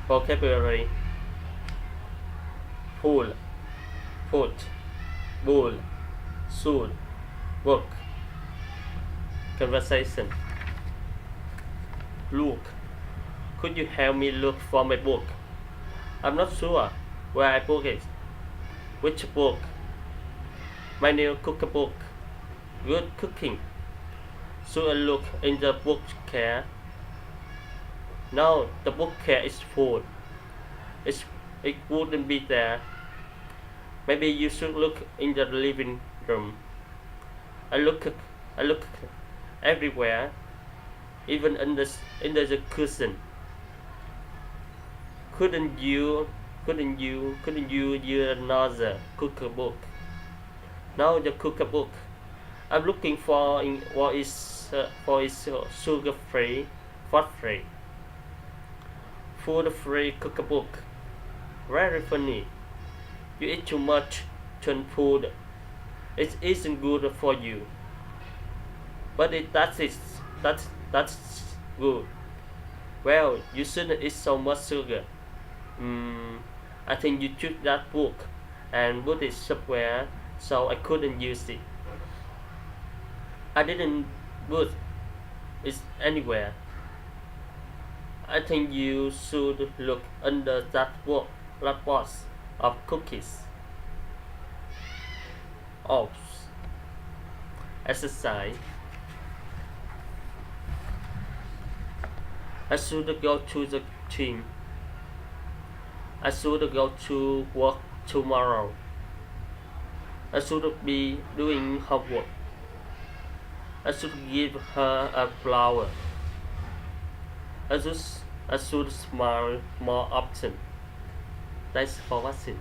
Vocabulary: pool, put, bull, soon, work. Conversation: look, could you help me look for my book? I'm not sure where I put it. Which book? My new cookbook. Good cooking. Should I look in the book care? No, the book care is full. It's, it wouldn't be there. Maybe you should look in the living room. I look everywhere, even under the cushion. Couldn't you use another cookbook? No, the cookbook I'm looking for is sugar free, fat free, food free cookbook. Very funny. You eat too much junk food. It isn't good for you. But that's good. Well, you shouldn't eat so much sugar. I think you took that book and put it somewhere so I couldn't use it. I didn't put it anywhere. I think you should look under that box of cookies. Oh, exercise. I should go to the gym. I should go to work tomorrow. I should be doing homework. I should give her a flower. I should smile more often. Thanks for watching.